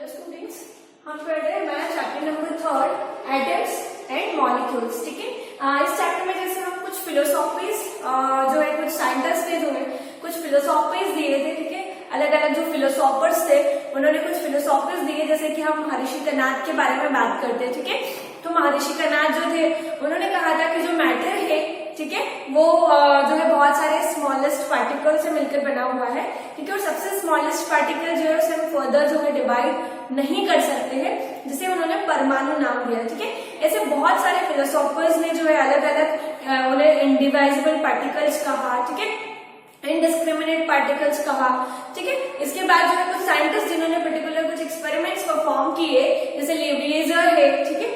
Hello students, हम पढ़ रहे हैं math chapter number 3 atoms and molecules. ठीक है, इस चैप्टर में जैसे हम कुछ फिलोसॉफीज जो है कुछ साइंटिस्ट ने जो है कुछ फिलोसॉफीज दिए थे। ठीक है, अलग अलग जो फिलोसॉफर्स थे उन्होंने कुछ फिलोसॉफीज दिए, जैसे कि हम महर्षि कर्नाड के बारे में बात करते हैं। ठीक है, तो महर्षि कर्नाड जो थे उन्होंने कहा था कि जो मैटर है, ठीक है, वो जो है बहुत सारे स्मॉलेस्ट पार्टिकल से मिलकर बना हुआ है। ठीक है, और सबसे स्मॉलेस्ट पार्टिकल जो है उसे हम फर्दर जो है डिवाइड नहीं कर सकते हैं, जिसे उन्होंने परमाणु नाम दिया। ठीक है, ऐसे बहुत सारे फिलोसॉफर्स ने जो है अलग अलग उन्हें इंडिवाइजिबल पार्टिकल्स कहा। ठीक है, इनडिस्क्रिमिनेट पार्टिकल्स कहा। ठीक है, इसके बाद जो है कुछ साइंटिस्ट जिन्होंने पर्टिकुलर कुछ एक्सपेरिमेंट्स परफॉर्म किए, जैसे लेविएजर है, ठीक है,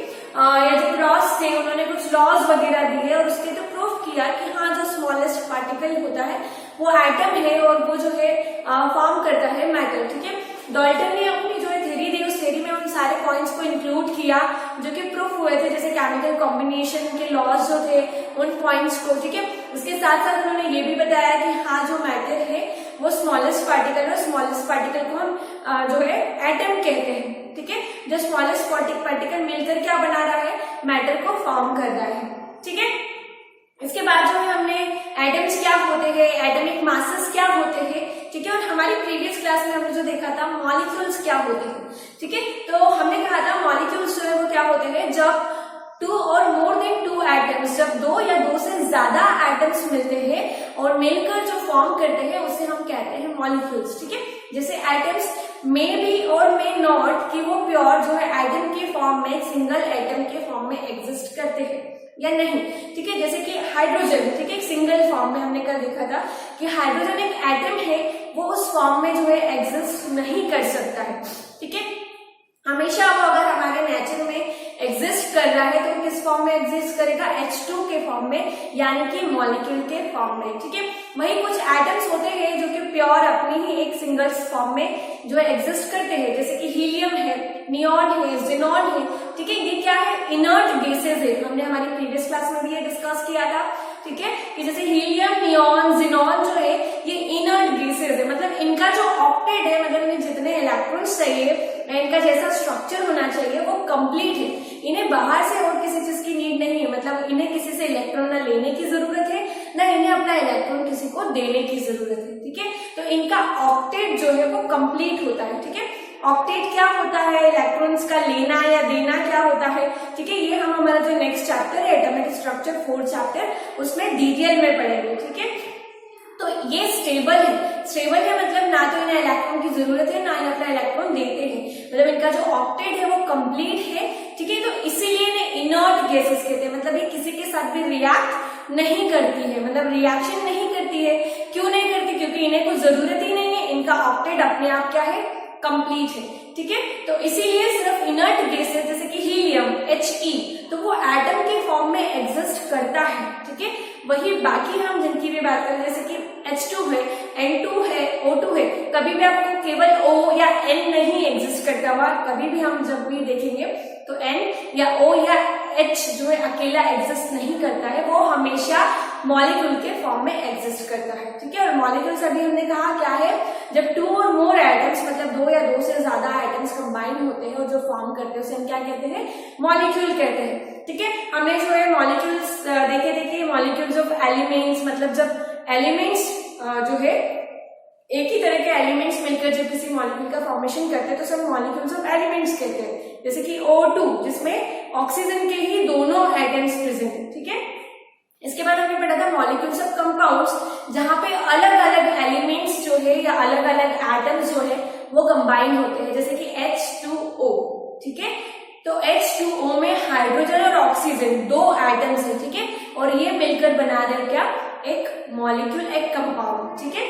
या जो क्रॉस थे, उन्होंने कुछ लॉज वगैरह दिए और उसके तो प्रूफ किया कि हाँ जो स्मॉलेस्ट पार्टिकल होता है वो एटम है और वो जो है फॉर्म करता है मैटर। ठीक है, डाल्टन ने अपनी जो है थ्योरी दी, उस थ्योरी में उन सारे पॉइंट्स को इंक्लूड किया जो कि प्रूफ हुए थे, जैसे केमिकल कॉम्बिनेशन के लॉज जो थे उन पॉइंट्स को। ठीक है, उसके साथ साथ उन्होंने ये भी बताया कि हाँ जो मैटर है वो स्मॉलेस्ट पार्टिकल है, स्मॉलेस्ट पार्टिकल को हम जो है एटम कहते हैं। ठीक है, जो स्मॉलेस्ट पार्टिकल मिलकर क्या बना रहा है, मैटर को फॉर्म कर रहा है। ठीक है, इसके बाद जो है हमने एटम्स क्या होते हैं, एटॉमिक मासेस क्या होते हैं। ठीक है, और हमारी प्रीवियस क्लास में हमने जो देखा था मॉलिक्यूल्स क्या होते हैं। ठीक है, तो हमने कहा था मॉलिक्यूल्स जो है वो क्या होते हैं, जब 2 और मोर देन 2 एटम्स, जब 2 या 2 से ज्यादा एटम्स मिलते हैं और मिलकर जो फॉर्म करते हैं उसे हम कहते हैं मॉलिक्यूल्स। ठीक है, जैसे एटम्स मे बी और मे नॉट कि वो प्योर जो है एटम के फॉर्म में, सिंगल एटम के फॉर्म में एग्जिस्ट करते हैं या नहीं। ठीक है, जैसे कि हाइड्रोजन, ठीक है, एक सिंगल फॉर्म में हमने कल देखा था कि हाइड्रोजन एक एटम है, वो उस फॉर्म में जो है एग्जिस्ट नहीं कर सकता है। ठीक है, हमेशा वो अगर हमारे नेचर में एग्जिस्ट कर रहा है तो किस फॉर्म में एग्जिस्ट करेगा, H2 के फॉर्म में, यानी कि मॉलिक्यूल के फॉर्म में। ठीक है, वही कुछ एटम्स होते हैं जो कि प्योर अपनी ही एक सिंगल फॉर्म में जो है एग्जिस्ट करते हैं, जैसे कि हीलियम है, नियॉन है, जिनॉन है। ठीक है, ये क्या है, इनर्ट गैसेस है, हमने हमारी प्रीवियस क्लास में भी ये डिस्कस किया था। ठीक है, कि जैसे हीलियम, नियॉन, जिनॉन जो है ये इनर्ट गैसेस है, मतलब इनका जो ऑक्टेट है, मतलब इन्हें जितने इलेक्ट्रॉन्स चाहिए, इनका जैसा स्ट्रक्चर होना चाहिए वो कंप्लीट है। इन्हें बाहर से और किसी चीज की नीड नहीं है, मतलब इन्हें किसी से इलेक्ट्रॉन ना लेने की जरूरत है, ना इन्हें अपना इलेक्ट्रॉन किसी को देने की जरूरत है। ठीक है, तो इनका ऑक्टेट जो है वो कंप्लीट होता है। ठीक है, ऑक्टेट क्या होता है, इलेक्ट्रॉन्स का लेना या देना क्या होता है। ठीक है, ये हम हमारा जो नेक्स्ट चैप्टर है एटॉमिक स्ट्रक्चर 4th चैप्टर, उसमें डिटेल में पढ़ेंगे। ठीक है, तो ये स्टेबल है, स्टेबल है मतलब ना तो इन्हें इलेक्ट्रॉन की जरूरत है, ना ही अपना इलेक्ट्रॉन देते हैं, मतलब इनका जो ऑक्टेट है वो कंप्लीट है। ठीक है, तो इसीलिए इन्हें इनर्ट गैसेस कहते हैं, मतलब ये किसी के साथ भी रिएक्ट नहीं करती है, मतलब रिएक्शन नहीं करती है। क्यों नहीं करती, क्योंकि इन्हें कोई जरूरत ही नहीं है, इनका ऑक्टेट अपने आप क्या है, कंप्लीट है। ठीक है, तो इसीलिए सिर्फ इनर्ट गैसेस जैसे कि हीलियम, He, तो वो एटम के फॉर्म में एग्जिस्ट करता है। ठीक है, वही बाकी हम जिनकी भी बात करें, जैसे कि H2 है, N2 है, O2 है, कभी भी आपको केवल O या N नहीं एग्जिस्ट करता हुआ, कभी भी हम जब भी देखेंगे तो N या O या H जो है अकेला एग्जिस्ट नहीं करता है, वो हमेशा मॉलिक्यूल के फॉर्म में एग्जिस्ट करता है। ठीक है, और मॉलिक्यूल्स अभी हमने कहा क्या है, जब 2 और मोर एटम्स, मतलब 2 या 2 से ज्यादा एटम्स कंबाइन होते हैं और जो फॉर्म करते हैं उसे हम क्या कहते हैं, मॉलिक्यूल कहते हैं। ठीक है, हमने जो है मॉलिक्यूल्स देखे मॉलिक्यूल्स ऑफ एलिमेंट्स, मतलब जब एलिमेंट्स जो है एक ही तरह के एलिमेंट्स मिलकर जब किसी मॉलिक्यूल का फॉर्मेशन करते हैं तो सब मॉलिक्यूल्स ऑफ एलिमेंट्स कहते हैं, जैसे कि O2 जिसमें ऑक्सीजन के ही दोनों एटम्स प्रेजेंट है। ठीक है, इसके बाद हमने पढ़ा था मॉलिक्यूल्स ऑफ कंपाउंड्स, जहां पे अलग अलग एलिमेंट्स जो है या अलग अलग एटम्स जो है वो कंबाइन होते हैं, जैसे कि H2O। ठीक है, तो H2O में हाइड्रोजन और ऑक्सीजन 2 एटम्स है। ठीक है, और ये मिलकर बना रहे क्या, एक मॉलिक्यूल, एक कंपाउंड। ठीक है,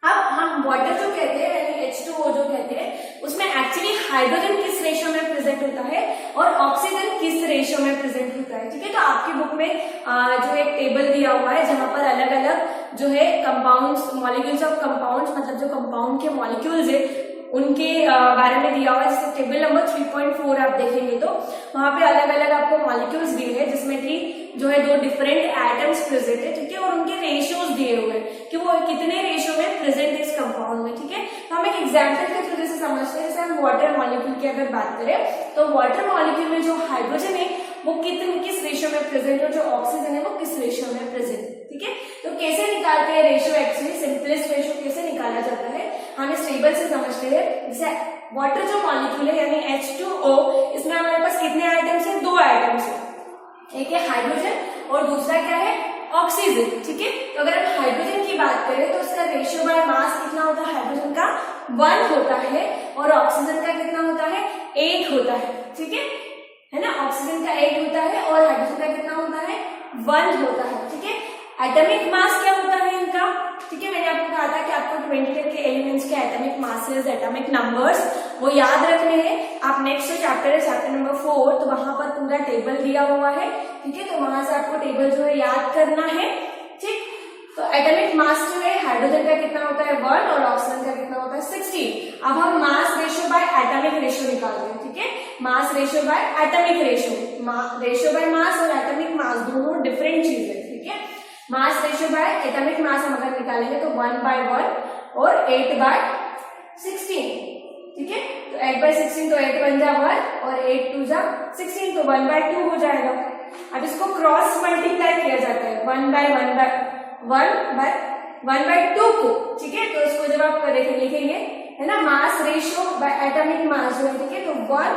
अब हम वाटर जो कहते हैं यानी H2O जो कहते हैं, उसमें एक्चुअली हाइड्रोजन किस रेशियो में प्रेजेंट होता है और ऑक्सीजन किस रेशियो में प्रेजेंट होता है। ठीक है, तो आपकी बुक में जो एक टेबल दिया हुआ है जहां पर अलग अलग जो है कंपाउंड्स, मॉलिक्यूल्स ऑफ कंपाउंड्स, मतलब जो कंपाउंड के मॉलिक्यूल्स है उनके बारे में दिया हुआ है। जैसे टेबल नंबर 3.4 आप देखेंगे तो वहां पे अलग अलग आपको मॉलिक्यूल्स दिए हैं, जिसमें कि जो है 2 डिफरेंट एटम्स प्रेजेंट है। ठीक है, और उनके रेशियोज दिए हुए हैं कि वो कितने रेशियो में प्रेजेंट है इस कंपाउंड में। ठीक है, तो हम एक एग्जाम्पल के थ्रू को जैसे समझते हैं, जैसे हम वाटर मॉलिक्यूल की अगर बात करें तो वाटर मॉलिक्यूल में जो हाइड्रोजन है वो किस रेशियो में प्रेजेंट है, जो ऑक्सीजन है वो किस रेशियो में प्रेजेंट है। ठीक है, तो कैसे निकालते हैं रेशियो, एक्चुअली सिंपलेस्ट रेशियो कैसे निकाला जाता है हम इस टेबल से समझते हैं। जैसे वाटर जो मॉलिक्यूल है यानी H2O, इसमें हमारे पास कितने आइटम्स है, 2 आइटम्स है, एक है हाइड्रोजन और दूसरा क्या है, ऑक्सीजन। ठीक है, तो अगर हम हाइड्रोजन की बात करें तो उसका रेशियो बाय मास कितना होता है, हाइड्रोजन का 1 होता है और ऑक्सीजन का कितना होता है, 8 होता है। ठीक है ना, ऑक्सीजन का 8 होता है और हाइड्रोजन का कितना होता है, 1 होता है। ठीक है, एटॉमिक मास क्या होता है इनका, ठीक है, मैंने आपको कहा था कि आपको 20 के एलिमेंट्स के एटॉमिक मासेस, एटॉमिक नंबर्स वो याद रखने हैं। आप नेक्स्ट चैप्टर है चैप्टर नंबर 4, तो वहां पर पूरा टेबल दिया हुआ है। ठीक है, तो वहां से आपको टेबल जो है याद करना है। ठीक, तो एटॉमिक मास जो है हाइड्रोजन का कितना होता है, 1 और ऑक्सीजन का कितना होता है, 16। अब हम mass ratio by atomic ratio निकालते हैं। ठीक है, mass ratio by atomic ratio, ratio by mass और एटॉमिक मास दोनों डिफरेंट चीज है। ठीक है, mass ratio by atomic mass हम अगर निकालेंगे तो 1/1 और 8/16। ठीक है, तो 8/16 तो 8 बन जा 1 और 8 2 जा 16, तो 1/2 हो जाएगा। अब इसको क्रॉस मल्टीप्लाई किया जाता है 1/2 को। ठीक है, तो इसको जब आप लिखेंगे है ना, mass ratio by atomic mass जो है, ठीक है, तो 1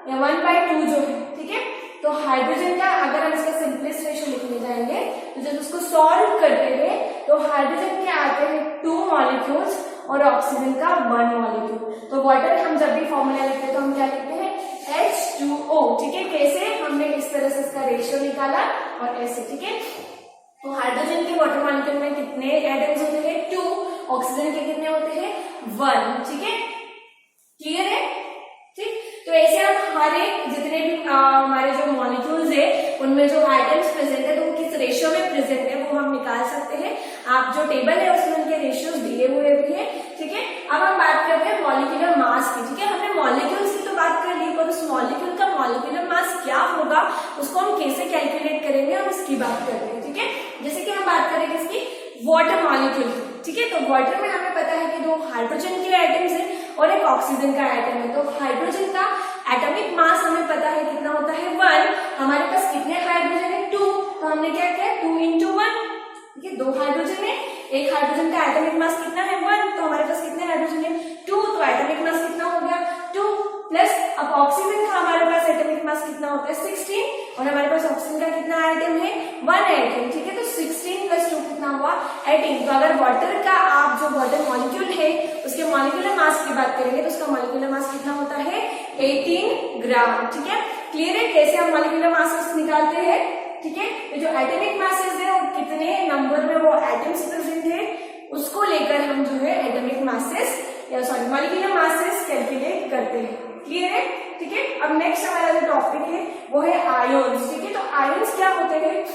या 1/2 जो है। ठीक है, तो हाइड्रोजन का अगर हम इसका सिंपलेस्ट रेशियो लिखने जाएंगे तो जब उसको सॉल्व करते हैं तो हाइड्रोजन के आते हैं 2 मॉलिक्यूल्स और ऑक्सीजन का 1 मॉलिक्यूल। तो वाटर हम जब भी फॉर्मूला लिखते हैं तो हम क्या लिखते हैं, H2O। ठीक है, कैसे हमने इस तरह से इसका रेशियो निकाला और ऐसे। ठीक है, तो हाइड्रोजन के वाटर मॉलिक्यूल में कितने एटम्स होते हैं, 2, ऑक्सीजन के कितने होते हैं, 1। ठीक है, क्लियर है। ठीक, तो ऐसे हम हर एक जितने भी हमारे जो मॉलिक्यूल्स है उनमें जो आइटम्स प्रेजेंट है तो वो किस रेशियो में प्रेजेंट है वो हम निकाल सकते हैं। आप जो टेबल है उसमें उनके रेशियोज दिए हुए भी है। ठीक है, अब हम बात करते हैं मॉलिक्यूलर मास की। ठीक है, हमने मॉलिक्यूल्स की तो बात कर ली, पर उस मॉलिक्यूल का मॉलिक्यूलर मास क्या होगा, उसको हम कैसे कैलकुलेट करेंगे, हम इसकी बात करते हैं। ठीक है, जैसे कि हम बात करेंगे इसकी वाटर मॉलिक्यूल। ठीक है, तो वाटर में हमें पता है कि 2 हाइड्रोजन के आइटम्स है और एक ऑक्सीजन का आइटम है। तो हाइड्रोजन का एटॉमिक मास हमें पता है कितना होता है, 1। हमारे पास कितने हाइड्रोजन है, 2, तो हमने क्या किया, 2 × 1। ठीक है, 2 हाइड्रोजन है, एक हाइड्रोजन का एटॉमिक मास कितना है, 1, तो हमारे पास कितने हाइड्रोजन है, 2, तो एटॉमिक मास कितना हो गया, 2 प्लस अब ऑक्सीजन का हमारे पास एटॉमिक मास कितना होता है, 16, और हमारे पास ऑक्सीजन का कितना आइटम है, 1 आइटम। ठीक है, तो 16 + 2 कितना हुआ, 18। तो अगर वाटर का आप जो वाटर मॉलिक्यूल है उसके मॉलिक्यूलर मास की बात करेंगे तो उसका मॉलिक्यूलर मास कितना होता है, 18 ग्राम। ठीक है, क्लियर है कैसे हम मॉलिक्यूलर मासेस निकालते हैं। ठीक है, तो जो एटॉमिक मासेस है और कितने नंबर में वो एटम्स प्रेजेंट है उसको लेकर हम जो है एटॉमिक मासेस या सॉरी मॉलिक्यूलर मासेस कैलकुलेट करते हैं। क्लियर है। ठीक है, अब नेक्स्ट हमारा जो टॉपिक है वो है आयोन्स। ठीक है, तो आयोन्स क्या होते हैं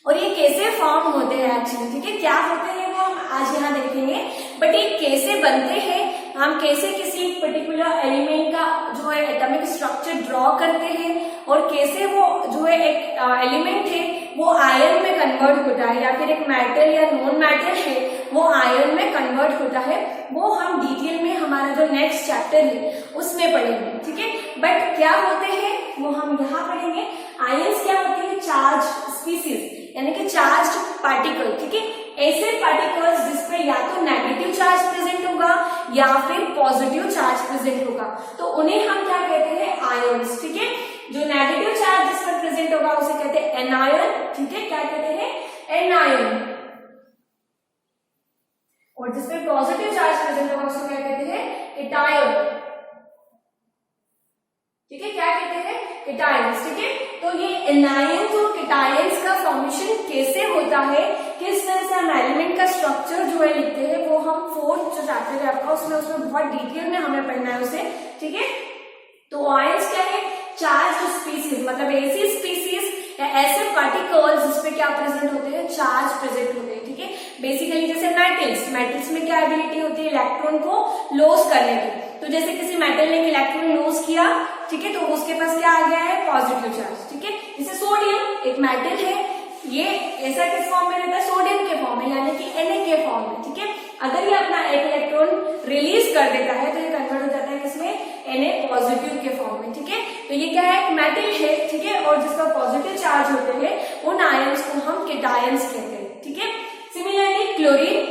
और ये कैसे फॉर्म होते हैं एक्चुअली। ठीक है, क्या होते हैं वो हम आज यहाँ देखेंगे, बट ये कैसे बनते हैं, हम कैसे किसी पर्टिकुलर एलिमेंट का जो है एटॉमिक स्ट्रक्चर ड्रॉ करते हैं और कैसे वो जो है एक एलिमेंट है वो आयन में कन्वर्ट होता है या फिर एक मेटल या नॉन मेटल है वो आयन में कन्वर्ट होता है, वो हम डिटेल में हमारा जो नेक्स्ट चैप्टर है उसमें पढ़ेंगे। ठीक है, बट क्या होते हैं वो हम यहाँ पढ़ेंगे। आयन्स क्या होते हैं, चार्ज स्पीसीज यानी कि चार्ज पार्टिकल। ठीक है, ऐसे पार्टिकल्स जिसपे या तो नेगेटिव चार्ज प्रेजेंट होगा या फिर पॉजिटिव चार्ज प्रेजेंट होगा, तो उन्हें हम क्या कहते हैं, आयन्स। ठीक है, जो नेगेटिव चार्ज जिस पर प्रेजेंट होगा उसे कहते हैं एनायन। ठीक है, क्या कहते हैं, एनायन। और जिस पर पॉजिटिव चार्ज प्रेजेंट होगा उसको क्या कहते हैं, केटायन। ठीक है, क्या कहते हैं, केटायंस। ठीक है, तो ये एनायंस और केटायंस का फॉर्मेशन कैसे होता है, किस तरह से हम एलिमेंट का स्ट्रक्चर जो है लिखते हैं, वो हम 4th जो चैप्टर है आपका उसमें बहुत डिटेल में हमें पढ़ना है उसे। ठीक है, तो आयंस क्या है, चार्ज स्पीसीज, मतलब ऐसी स्पीसीज या ऐसे पार्टिकल्स जिसपे क्या प्रेजेंट होते हैं, चार्ज प्रेजेंट होते हैं। ठीक है, बेसिकली जैसे मेटल्स में क्या एबिलिटी होती है, इलेक्ट्रॉन को लॉस करने की। तो जैसे किसी मेटल ने इलेक्ट्रॉन लॉस किया, ठीक है, तो उसके पास क्या आ गया है, पॉजिटिव चार्ज। ठीक है, जैसे सोडियम एक मेटल है, ये ऐसा किस फॉर्म में रहता है, सोडियम के फॉर्म में यानी कि Na के फॉर्म में। ठीक है, अगर ये अपना एक इलेक्ट्रॉन रिलीज कर देता है तो ये पॉजिटिव के फॉर्म में, ठीक है। तो ये क्या है, एक मेटल है, ठीक है, और जिसका पॉजिटिव चार्ज होते हैं उन आयंस को हम केटायंस कहते हैं, ठीक है। सिमिलरली क्लोरीन,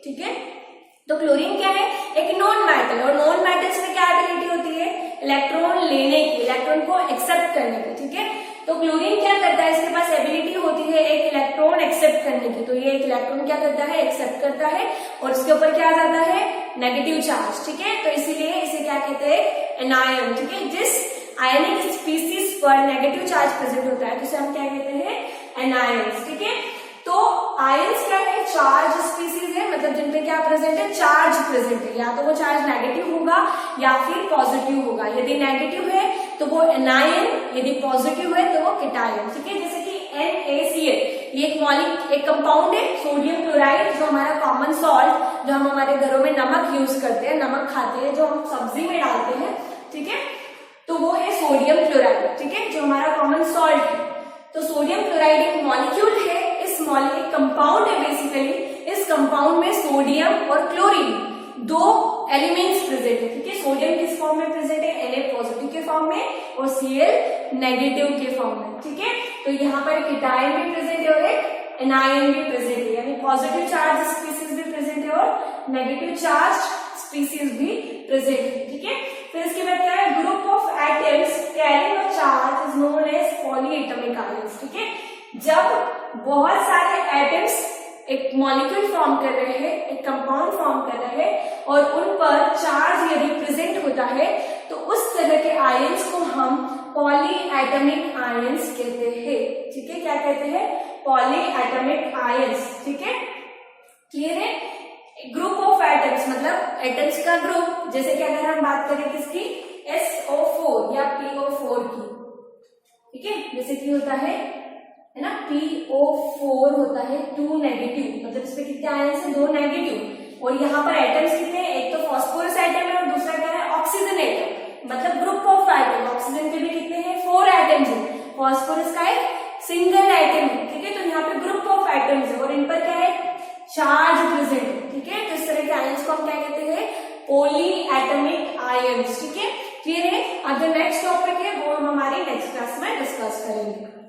ठीक है, तो क्लोरीन क्या है, एक नॉन मेटल, और नॉन मेटल्स में क्या एबिलिटी होती है, इलेक्ट्रॉन लेने की, इलेक्ट्रॉन को एक्सेप्ट करने की, ठीक है। तो क्लोरीन क्या करता है, इसके पास एबिलिटी होती है एक इलेक्ट्रॉन एक्सेप्ट करने की, तो ये एक इलेक्ट्रॉन क्या करता है, एक्सेप्ट करता है, और इसके ऊपर क्या आ जाता है, नेगेटिव चार्ज, ठीक है। तो इसीलिए इसे क्या कहते हैं, एनायन, ठीक है। जिस आयनिक स्पीसीज पर नेगेटिव चार्ज प्रेजेंट होता है तो उसे हम क्या कहते हैं, एनायंस, ठीक है। तो आयंस क्या है, चार्ज स्पीसीज है, मतलब जिनपे क्या प्रेजेंट है, चार्ज प्रेजेंट है, या तो वो चार्ज नेगेटिव होगा या फिर पॉजिटिव होगा। यदि नेगेटिव है तो वो एनायन, यदि पॉजिटिव है तो वो केटायन, ठीक है। जैसे कि NaCl, ये एक कंपाउंड है, सोडियम क्लोराइड, जो हमारा कॉमन सॉल्ट, जो हम हमारे घरों में नमक यूज करते हैं, नमक खाते हैं, जो हम सब्जी में डालते हैं, ठीक है, तो वो है सोडियम क्लोराइड, ठीक है, जो हमारा कॉमन सॉल्ट है। तो सोडियम क्लोराइड एक मॉलिक्यूल है, एक कंपाउंड है बेसिकली। इस कंपाउंड में सोडियम और क्लोरीन दो एलिमेंट्स प्रेजेंट है, ठीक है। सोडियम किस फॉर्म में प्रेजेंट है, Na पॉजिटिव के फॉर्म में और Cl नेगेटिव के फॉर्म में, ठीक है। तो यहाँ पर केटायन भी प्रेजेंट है और एक एनायन भी प्रेजेंट है, यानी पॉजिटिव चार्ज स्पीसीज भी प्रेजेंट है और नेगेटिव चार्ज स्पीसीज भी प्रेजेंट है, ठीक है। फिर इसके बाद क्या है, group of atoms carrying a charge is known as polyatomic ions, ठीक है। जब बहुत सारे एटम्स एक मॉलिक्यूल फॉर्म कर रहे हैं, एक कंपाउंड फॉर्म कर रहे हैं, और उन पर चार्ज यदि प्रेजेंट होता है तो उस तरह के आयंस को हम पॉलीएटॉमिक आयंस कहते हैं, ठीक है। क्या कहते हैं, पॉलीएटॉमिक आयंस, ठीक है, क्लियर है। ग्रुप ऑफ एटम्स मतलब एटम्स का ग्रुप, जैसे कि अगर हम बात करें किसकी, SO4 या PO4 की, ठीक है, जैसे कि होता है ना, PO4 होता है 2 नेगेटिव, मतलब इसमें कितने आयंस हैं, 2 नेगेटिव, और यहाँ पर एटम्स कितने हैं, एक तो फॉस्फोरस एटम है और दूसरा क्या है, ऑक्सीजन एटम, मतलब ग्रुप ऑफ एटम। ऑक्सीजन के भी कितने हैं, 4 एटम्स हैं, फॉस्फोरस का एक सिंगल एटम है, ठीक है। तो यहाँ पे ग्रुप ऑफ एटम्स है और इन पर क्या है, चार्ज प्रेजेंट है, ठीक है। तो इस तरह के आयंस को हम क्या कहते हैं, पॉलीएटॉमिक आयंस, ठीक है, क्लियर है। अब जो नेक्स्ट टॉपिक है वो हम हमारी नेक्स्ट क्लास में डिस्कस करेंगे।